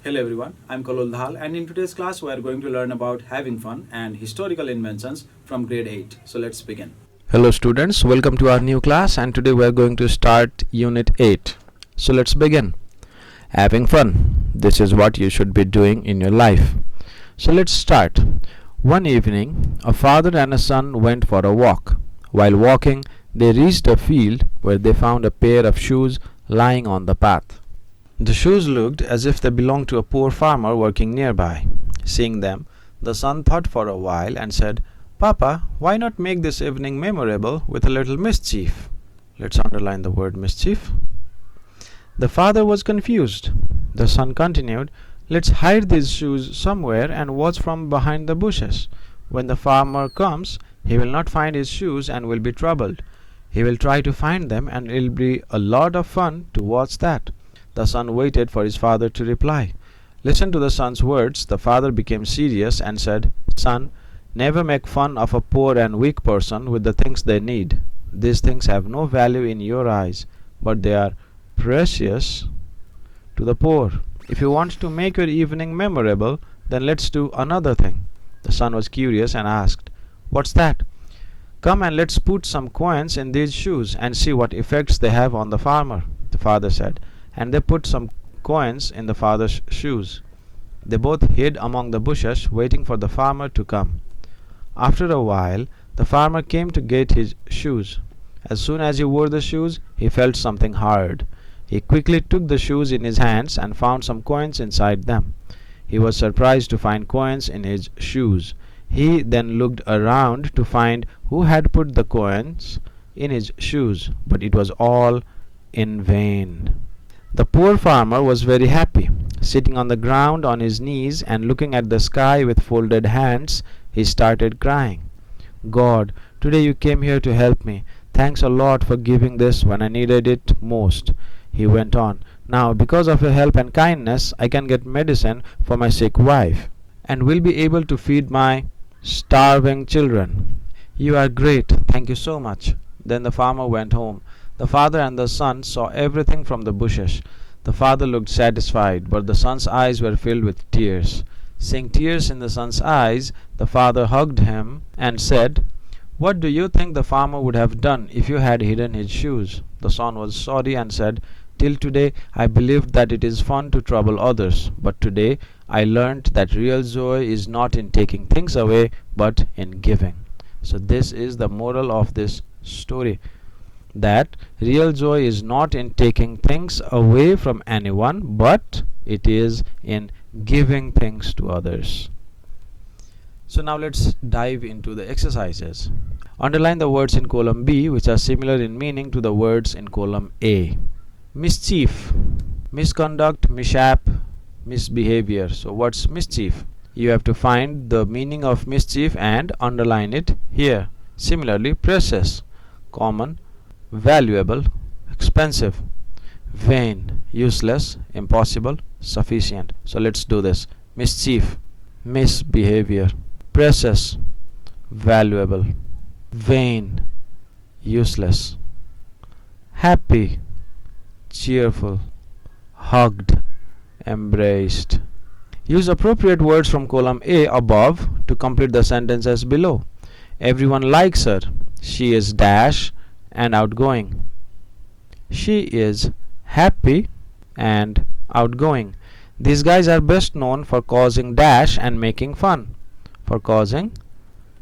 Hello everyone, I'm Kallol Dahal, and in today's class we are going to learn about having fun and historical inventions from grade 8. So let's begin. Hello students, welcome to our new class, and today we are going to start unit 8. So let's begin. Having fun. This is what you should be doing in your life. So let's start. One evening, a father and a son went for a walk. While walking, they reached a field where they found a pair of shoes lying on the path. The shoes looked as if they belonged to a poor farmer working nearby. Seeing them, the son thought for a while and said, "Papa, why not make this evening memorable with a little mischief?" Let's underline the word mischief. The father was confused. The son continued, "Let's hide these shoes somewhere and watch from behind the bushes. When the farmer comes, he will not find his shoes and will be troubled. He will try to find them, and it'll be a lot of fun to watch that." The son waited for his father to reply. Listen to the son's words. The father became serious and said, "Son, never make fun of a poor and weak person with the things they need. These things have no value in your eyes, but they are precious to the poor. If you want to make your evening memorable, then let's do another thing." The son was curious and asked, "What's that?" "Come and let's put some coins in these shoes and see what effects they have on the farmer," the father said. And they put some coins in the father's shoes. They both hid among the bushes, waiting for the farmer to come. After a while, the farmer came to get his shoes. As soon as he wore the shoes, he felt something hard. He quickly took the shoes in his hands and found some coins inside them. He was surprised to find coins in his shoes. He then looked around to find who had put the coins in his shoes, but it was all in vain. The poor farmer was very happy. Sitting on the ground on his knees and looking at the sky with folded hands, he started crying. "God, today you came here to help me. Thanks a lot for giving this when I needed it most," he went on. "Now, because of your help and kindness, I can get medicine for my sick wife, and will be able to feed my starving children. You are great. Thank you so much." Then the farmer went home. The father and the son saw everything from the bushes. The father looked satisfied, but the son's eyes were filled with tears. Seeing tears in the son's eyes, the father hugged him and said, "What do you think the farmer would have done if you had hidden his shoes?" The son was sorry and said, "Till today I believed that it is fun to trouble others, but today I learned that real joy is not in taking things away, but in giving." So this is the moral of this story, that real joy is not in taking things away from anyone, but it is in giving things to others. So now let's dive into the exercises. Underline the words in column B which are similar in meaning to the words in column A. Mischief, misconduct, mishap, misbehavior. So what's mischief? You have to find the meaning of mischief and underline it here. Similarly, precious, common, valuable, expensive, vain, useless, impossible, sufficient. So let's do this. Mischief, misbehavior, precious, valuable, vain, useless, happy, cheerful, hugged, embraced. Use appropriate words from column A above to complete the sentences below. Everyone likes her. She is dash and outgoing. She is happy and outgoing. These guys are best known for causing dash and making fun, for causing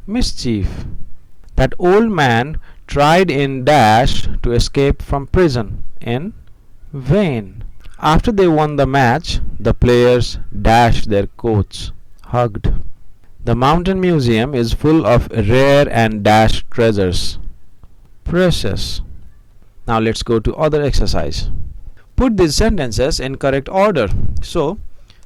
mischief. That old man tried in dash to escape from prison, in vain. After they won the match, the players dashed their coats, hugged. The Mountain Museum is full of rare and dash treasures, precious. Now let's go to other exercise. Put these sentences in correct order. So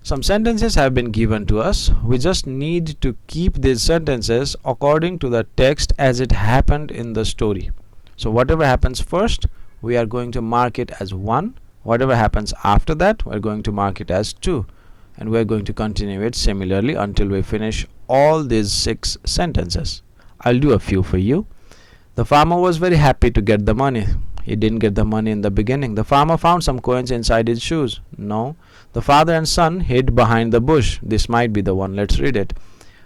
some sentences have been given to us. We just need to keep these sentences according to the text as it happened in the story. So whatever happens first, we are going to mark it as 1. Whatever happens after that, we're going to mark it as 2. And we're going to continue it similarly until we finish all these 6 sentences. I'll do a few for you. The farmer was very happy to get the money. He didn't get the money in the beginning. The farmer found some coins inside his shoes. No. The father and son hid behind the bush. This might be the one. Let's read it.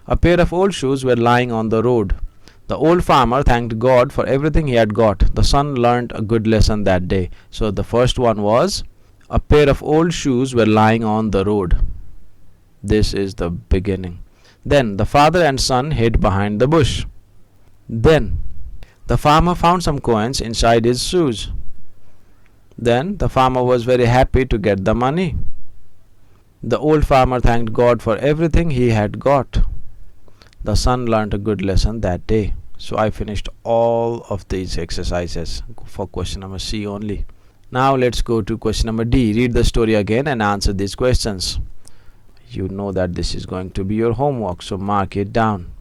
A pair of old shoes were lying on the road. The old farmer thanked God for everything he had got. The son learned a good lesson that day. So the first one was, a pair of old shoes were lying on the road. This is the beginning. Then the father and son hid behind the bush. Then the farmer found some coins inside his shoes. Then the farmer was very happy to get the money. The old farmer thanked God for everything he had got. The son learned a good lesson that day. So I finished all of these exercises for question number C only. Now let's go to question number D. Read the story again and answer these questions. You know that this is going to be your homework, so mark it down.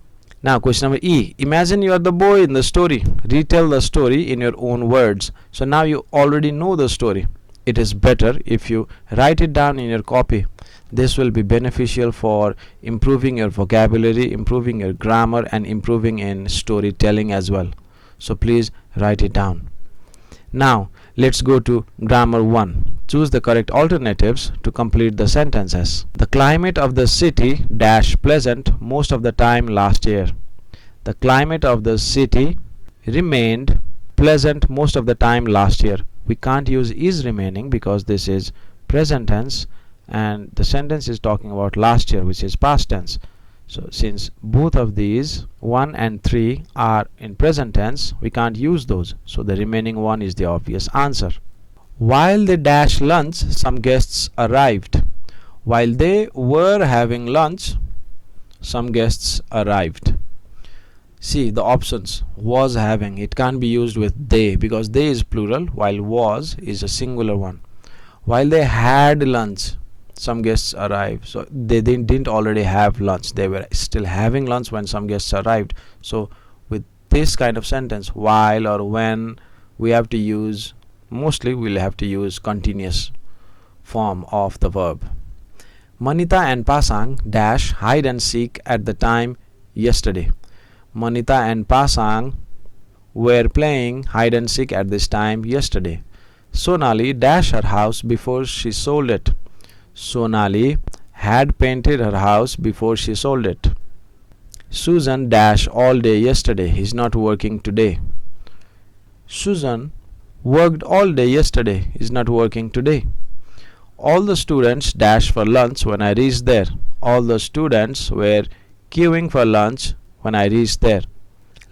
Now question number E. Imagine you are the boy in the story. Retell the story in your own words. So now you already know the story. It is better if you write it down in your copy. This will be beneficial for improving your vocabulary, improving your grammar, and improving in storytelling as well. So please write it down. Now let's go to grammar 1. Choose the correct alternatives to complete the sentences. The climate of the city dash pleasant most of the time last year. The climate of the city remained pleasant most of the time last year. We can't use is remaining because this is present tense and the sentence is talking about last year, which is past tense. So since both of these 1 and 3 are in present tense, we can't use those. So the remaining one is the obvious answer. While they dash lunch, some guests arrived. While they were having lunch, some guests arrived. See the options. Was having, it can't be used with they because they is plural while was is a singular one. While they had lunch, some guests arrived. So they didn't already have lunch. They were still having lunch when some guests arrived. So with this kind of sentence, while or when, we have to use, mostly we'll have to use continuous form of the verb. Manita and Pasang dash hide and seek at the time yesterday. Manita and Pasang were playing hide and seek at this time yesterday. Sonali dashed her house before she sold it. Sonali had painted her house before she sold it. Susan dashed all day yesterday. He's not working today. Susan worked all day yesterday. Is not working today. All the students dashed for lunch when I reached there. All the students were queuing for lunch when I reached there.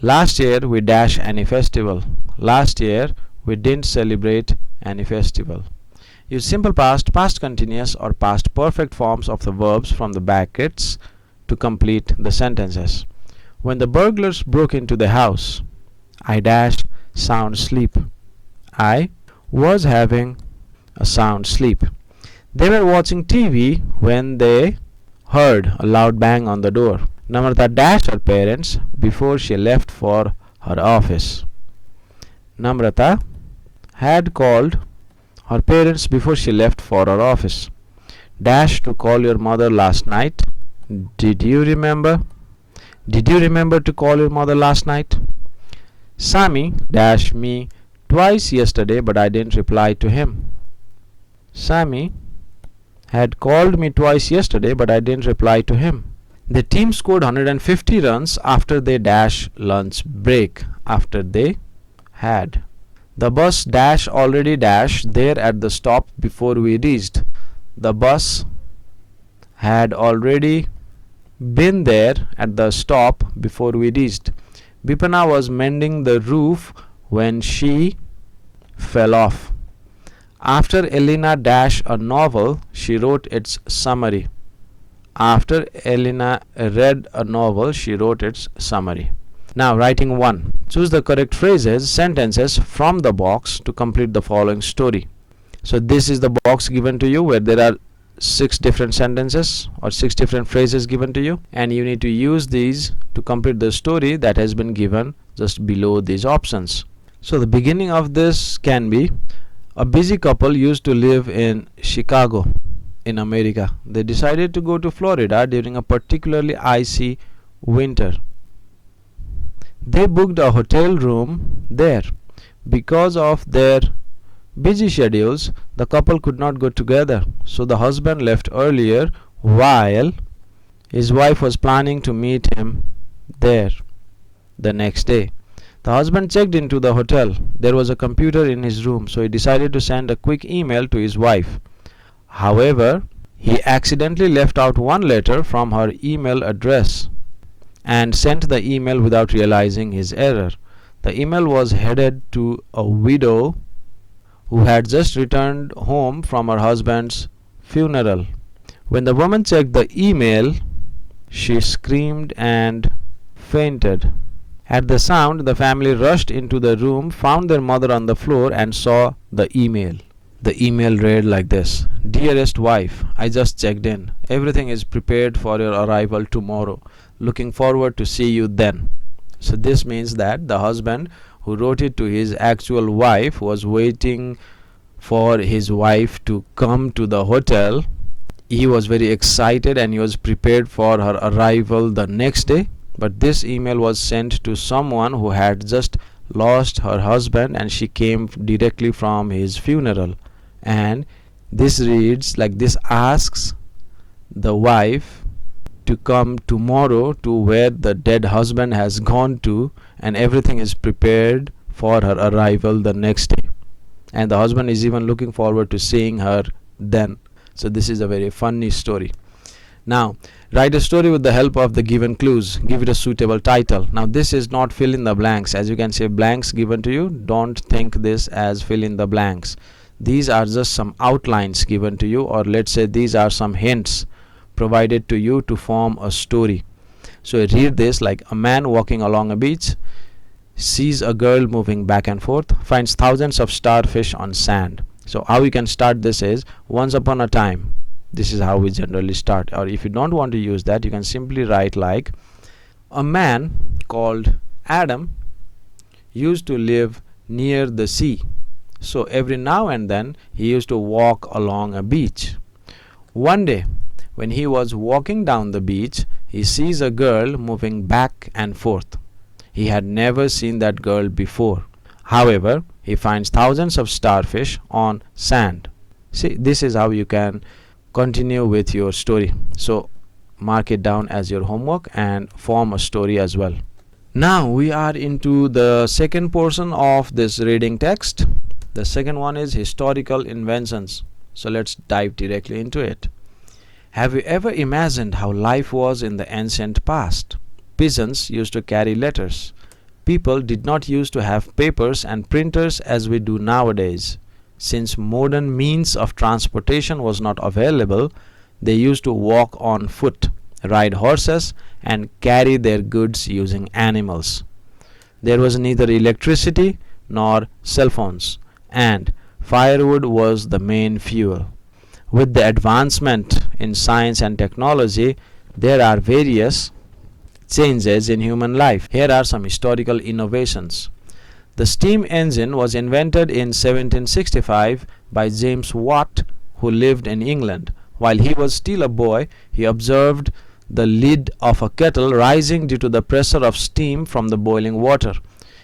Last year we dashed any festival. Last year we didn't celebrate any festival. Use simple past, past continuous or past perfect forms of the verbs from the brackets to complete the sentences. When the burglars broke into the house, I dashed sound sleep. I was having a sound sleep. They were watching TV when they heard a loud bang on the door. Namrata dashed her parents before she left for her office. Namrata had called her parents before she left for her office. Dash to call your mother last night. Did you remember? Did you remember to call your mother last night? Sammy dashed me twice yesterday, but I didn't reply to him. Sammy had called me twice yesterday, but I didn't reply to him. The team scored 150 runs after they dash lunch break. After they had. The bus dash already dashed there at the stop before we reached. The bus had already been there at the stop before we reached. Bipana was mending the roof when she fell off. After Elena dashed a novel, she wrote its summary. After Elena read a novel, she wrote its summary. Now writing 1. Choose the correct phrases, sentences from the box to complete the following story. So this is the box given to you where there are 6 different sentences or 6 different phrases given to you, and you need to use these to complete the story that has been given just below these options. So the beginning of this can be: a busy couple used to live in Chicago in America. They decided to go to Florida during a particularly icy winter. They booked a hotel room there. Because of their busy schedules, the couple could not go together, so the husband left earlier while his wife was planning to meet him there the next day. The husband checked into the hotel. There was a computer in his room, so he decided to send a quick email to his wife. However, he accidentally left out one letter from her email address and sent the email without realizing his error. The email was headed to a widow who had just returned home from her husband's funeral. When the woman checked the email, she screamed and fainted. At the sound, the family rushed into the room, found their mother on the floor, and saw the email. The email read like this: Dearest wife, I just checked in. Everything is prepared for your arrival tomorrow. Looking forward to see you then. So this means that the husband who wrote it to his actual wife was waiting for his wife to come to the hotel. He was very excited and he was prepared for her arrival the next day. But this email was sent to someone who had just lost her husband, and she came directly from his funeral. And this reads like this: asks the wife to come tomorrow to where the dead husband has gone to, and everything is prepared for her arrival the next day. And the husband is even looking forward to seeing her then. So this is a very funny story. Now, write a story with the help of the given clues. Give it a suitable title. Now, this is not fill in the blanks. As you can see, blanks given to you. Don't think this as fill in the blanks. These are just some outlines given to you, or let's say these are some hints provided to you to form a story. So read this like: a man walking along a beach sees a girl moving back and forth, finds thousands of starfish on sand. So how you can start this is: once upon a time. This is how we generally start. Or if you don't want to use that, you can simply write like: a man called Adam used to live near the sea. So every now and then he used to walk along a beach. One day, when he was walking down the beach, he sees a girl moving back and forth. He had never seen that girl before. However, he finds thousands of starfish on sand. See, this is how you can continue with your story. So mark it down as your homework and form a story as well. Now we are into the second portion of this reading text. The second one is historical inventions. So let's dive directly into it. Have you ever imagined how life was in the ancient past? Peasants used to carry letters. People did not used to have papers and printers as we do nowadays. Since modern means of transportation was not available, they used to walk on foot, ride horses, and carry their goods using animals. There was neither electricity nor cell phones, and firewood was the main fuel. With the advancement in science and technology, there are various changes in human life. Here are some historical innovations. The steam engine was invented in 1765 by James Watt, who lived in England. While he was still a boy, he observed the lid of a kettle rising due to the pressure of steam from the boiling water.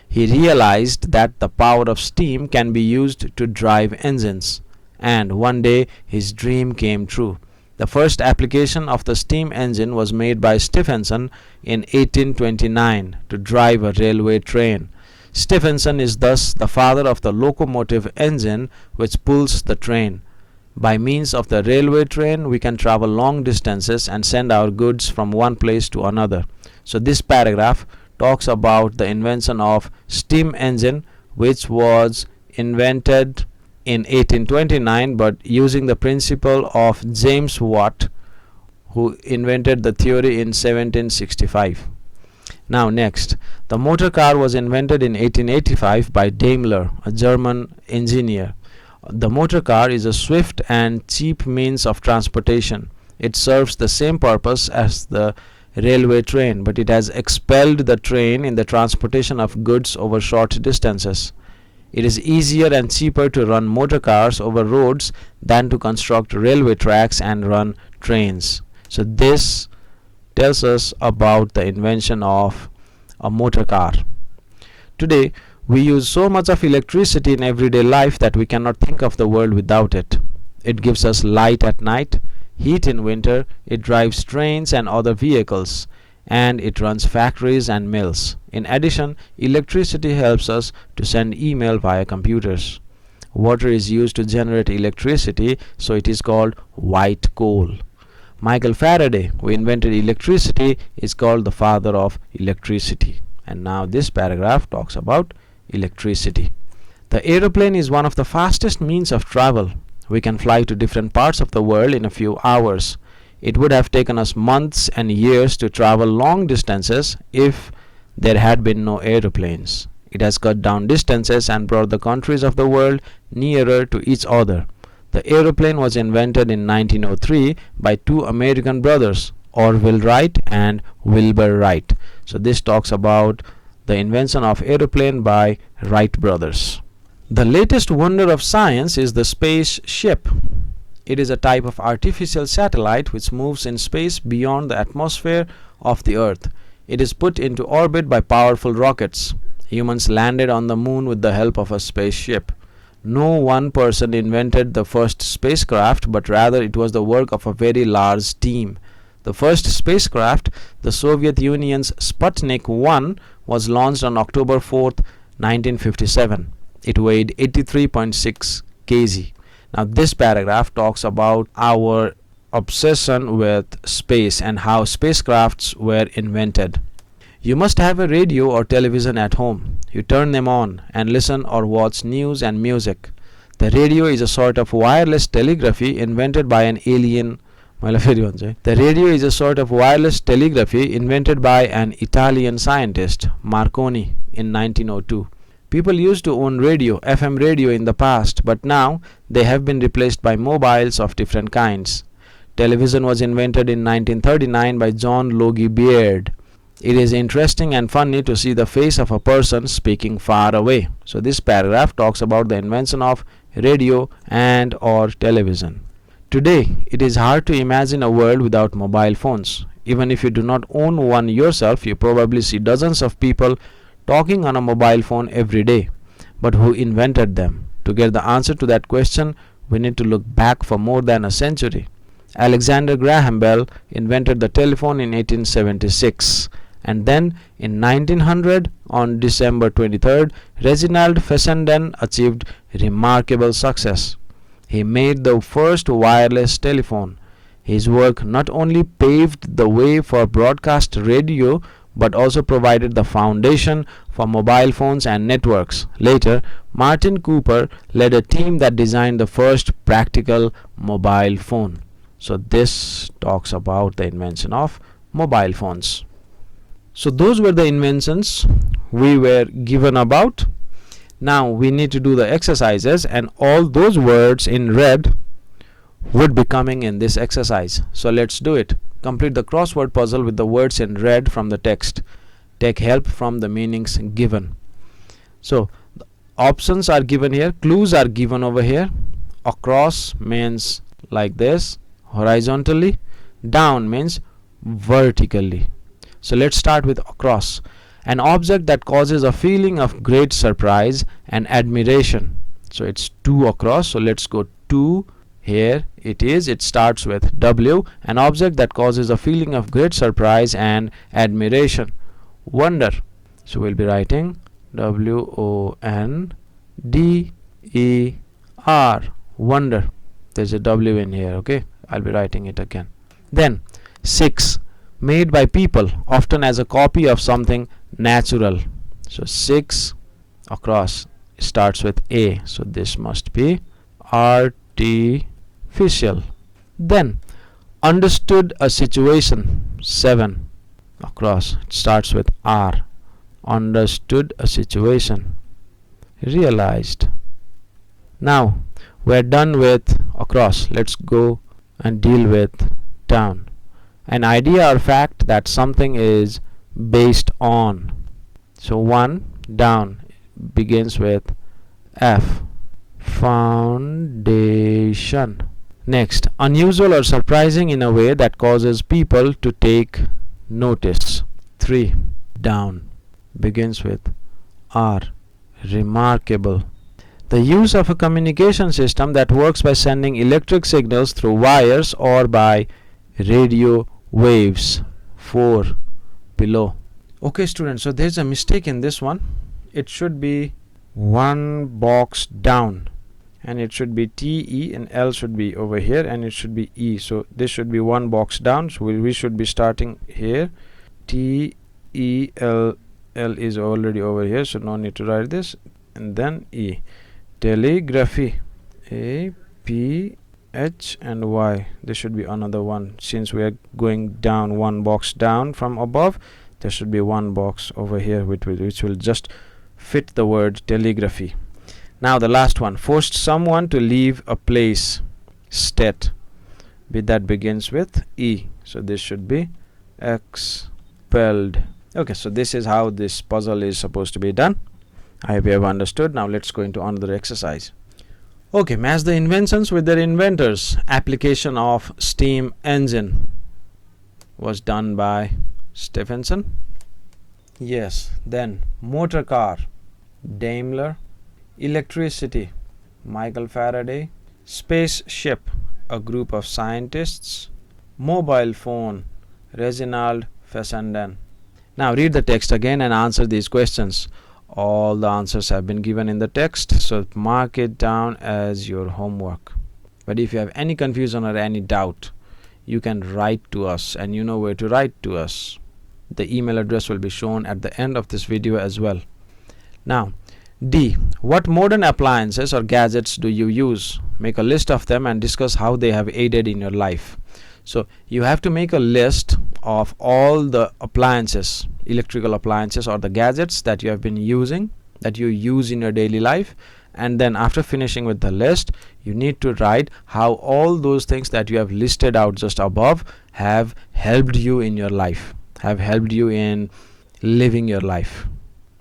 He realized that the power of steam can be used to drive engines, and one day his dream came true. The first application of the steam engine was made by Stephenson in 1829 to drive a railway train. Stephenson is thus the father of the locomotive engine which pulls the train. By means of the railway train, we can travel long distances and send our goods from one place to another. So this paragraph talks about the invention of steam engine, which was invented in 1829 but using the principle of James Watt, who invented the theory in 1765. Now next, the motor car was invented in 1885 by Daimler, a German engineer. The motor car is a swift and cheap means of transportation. It serves the same purpose as the railway train, but it has expelled the train in the transportation of goods over short distances. It is easier and cheaper to run motor cars over roads than to construct railway tracks and run trains. So this tells us about the invention of a motor car. Today, We use so much of electricity in everyday life that we cannot think of the world without it. It gives us light at night, heat in winter, it drives trains and other vehicles, and it runs factories and mills. In addition, electricity helps us to send email via computers. Water is used to generate electricity, so it is called white coal. Michael Faraday, who invented electricity, is called the father of electricity. And now this paragraph talks about electricity. The aeroplane is one of the fastest means of travel. We can fly to different parts of the world in a few hours. It would have taken us months and years to travel long distances if there had been no aeroplanes. It has cut down distances and brought the countries of the world nearer to each other. The aeroplane was invented in 1903 by two American brothers, Orville Wright and Wilbur Wright. So this talks about the invention of aeroplane by Wright brothers. The latest wonder of science is the spaceship. It is a type of artificial satellite which moves in space beyond the atmosphere of the Earth. It is put into orbit by powerful rockets. Humans landed on the moon with the help of a spaceship. No one person invented the first spacecraft, but rather it was the work of a very large team. The first spacecraft, the Soviet Union's Sputnik 1, was launched on October 4th, 1957. It weighed 83.6 kg. Now this paragraph talks about our obsession with space and how spacecrafts were invented. You must have a radio or television at home. You turn them on and listen or watch news and music. The radio is a sort of wireless telegraphy invented by an alien. The radio is a sort of wireless telegraphy invented by an Italian scientist, Marconi, in 1902. People used to own radio, FM radio in the past, but now they have been replaced by mobiles of different kinds. Television was invented in 1939 by John Logie Baird. It is interesting and funny to see the face of a person speaking far away. So this paragraph talks about the invention of radio and or television. Today, it is hard to imagine a world without mobile phones. Even if you do not own one yourself, you probably see dozens of people talking on a mobile phone every day. But who invented them? To get the answer to that question, we need to look back for more than a century. Alexander Graham Bell invented the telephone in 1876. And then in 1900, on December 23rd, Reginald Fessenden achieved remarkable success. He made the first wireless telephone. His work not only paved the way for broadcast radio but also provided the foundation for mobile phones and networks. Later, Martin Cooper led a team that designed the first practical mobile phone. So this talks about the invention of mobile phones. So those were the inventions we were given about. Now we need to do the exercises, and all those words in red would be coming in this exercise. So let's do it. Complete the crossword puzzle with the words in red from the text. Take help from the meanings given. So the options are given here, clues are given over here. Across means like this, horizontally. Down means vertically. So let's start with across. An object that causes a feeling of great surprise and admiration. So it's 2 across. So let's go 2. Here it is. It starts with W. An object that causes a feeling of great surprise and admiration. Wonder. So we'll be writing W-O-N-D-E-R. Wonder. There's a W in here. Okay. I'll be writing it again. Then 6. Made by people, often as a copy of something natural. So 6 across starts with A. So this must be artificial. Then understood a situation. 7 across. It starts with R. Understood a situation. Realized. Now we're done with across. Let's go and deal with down. An idea or fact that something is based on. So 1 down begins with F. Foundation. Next, unusual or surprising in a way that causes people to take notice. 3 down begins with R. Remarkable. The use of a communication system that works by sending electric signals through wires or by radio waves. 4 below. Okay students, so there's a mistake in this one. It should be one box down, and it should be TE, and L should be over here, and it should be E. So this should be one box down, so we should be starting here. TEL, L is already over here, so no need to write this, and then E. Telegraphy, A, P, H and Y. This should be another one. Since we are going down one box down from above, there should be one box over here which will just fit the word telegraphy. Now the last one, forced someone to leave a place. Stet, that begins with E, so this should be expelled. Okay, so this is how this puzzle is supposed to be done. I hope you have understood. Now let's go into another exercise. Okay, match the inventions with their inventors. Application of steam engine was done by Stephenson. Yes. Then motor car, Daimler. Electricity, Michael Faraday. Spaceship, a group of scientists. Mobile phone, Reginald Fessenden. Now read the text again and answer these questions. All the answers have been given in the text, so mark it down as your homework. But if you have any confusion or any doubt, you can write to us, and you know where to write to us. The email address will be shown at the end of this video as well. Now D. What modern appliances or gadgets do you use? Make a list of them and discuss how they have aided in your life. So you have to make a list of all the appliances, electrical appliances or the gadgets that you have been using, that you use in your daily life, and then after finishing with the list, you need to write how all those things that you have listed out just above have helped you in your life, have helped you in living your life.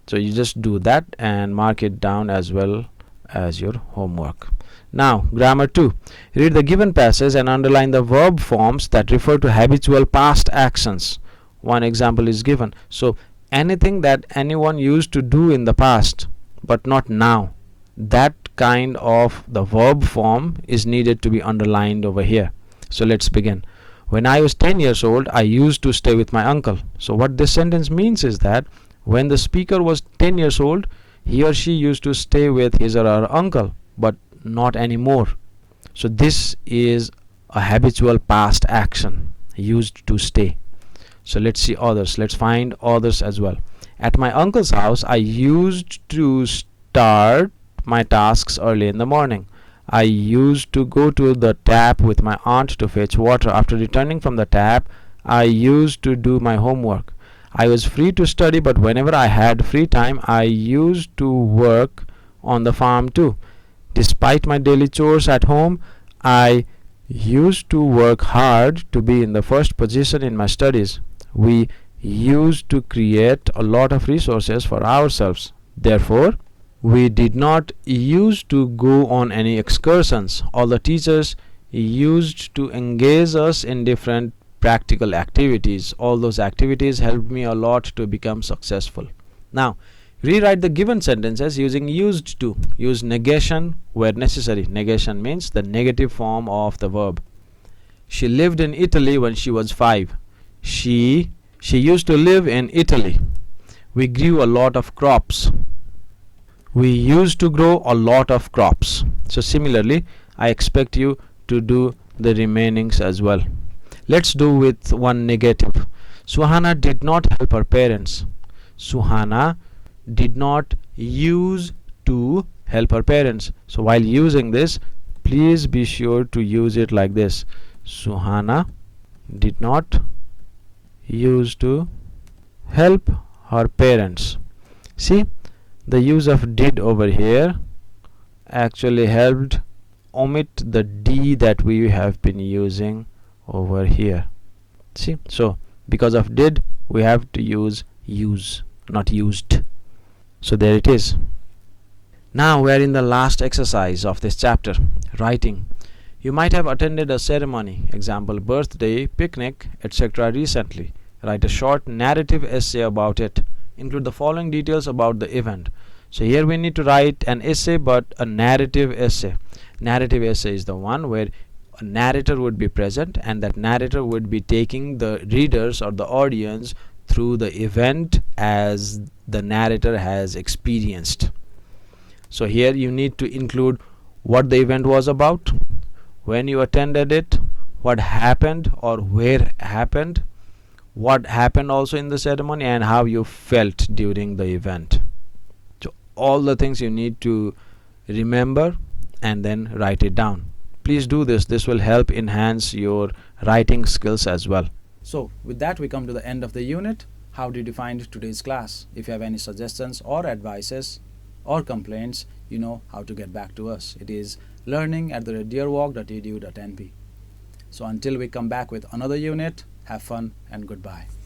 So you just do that and mark it down as well as your homework. Now grammar 2. Read the given passage and underline the verb forms that refer to habitual past actions. One example is given. So anything that anyone used to do in the past but not now, that kind of the verb form is needed to be underlined over here. So let's begin. When I was 10 years old, I used to stay with my uncle. So what this sentence means is that when the speaker was 10 years old, he or she used to stay with his or her uncle, but not anymore. So this is a habitual past action, used to stay. So let's see others. Let's find others as well. At my uncle's house, I used to start my tasks early in the morning. I used to go to the tap with my aunt to fetch water. After returning from the tap, I used to do my homework. I was free to study, but whenever I had free time, I used to work on the farm too. Despite my daily chores at home, I used to work hard to be in the first position in my studies. We used to create a lot of resources for ourselves. Therefore, we did not used to go on any excursions. All the teachers used to engage us in different practical activities. All those activities helped me a lot to become successful. Now, rewrite the given sentences using used to. Use negation where necessary. Negation means the negative form of the verb. She lived in Italy when she was 5. She used to live in Italy. We grew a lot of crops. We used to grow a lot of crops. So similarly, I expect you to do the remainings as well. Let's do with one negative. Suhana did not help her parents. Suhana did not use to help her parents. So while using this, please be sure to use it like this. Suhana did not use to help her parents. See, the use of did over here actually helped omit the D that we have been using over here. See, so because of did, we have to use, not used. So there it is. Now we are in the last exercise of this chapter, writing. You might have attended a ceremony, example birthday, picnic, etc. recently. Write a short narrative essay about it. Include the following details about the event. So here we need to write an essay, but a narrative essay. Narrative essay is the one where a narrator would be present, and that narrator would be taking the readers or the audience through the event as the narrator has experienced. So here you need to include what the event was about, when you attended it, what happened or where happened, what happened also in the ceremony, and how you felt during the event. So all the things you need to remember and then write it down. Please do this. This will help enhance your writing skills as well. So with that, we come to the end of the unit. How did you find today's class? If you have any suggestions or advices or complaints, you know how to get back to us. It is learning@dearwalk.edu.np. So until we come back with another unit, have fun and goodbye.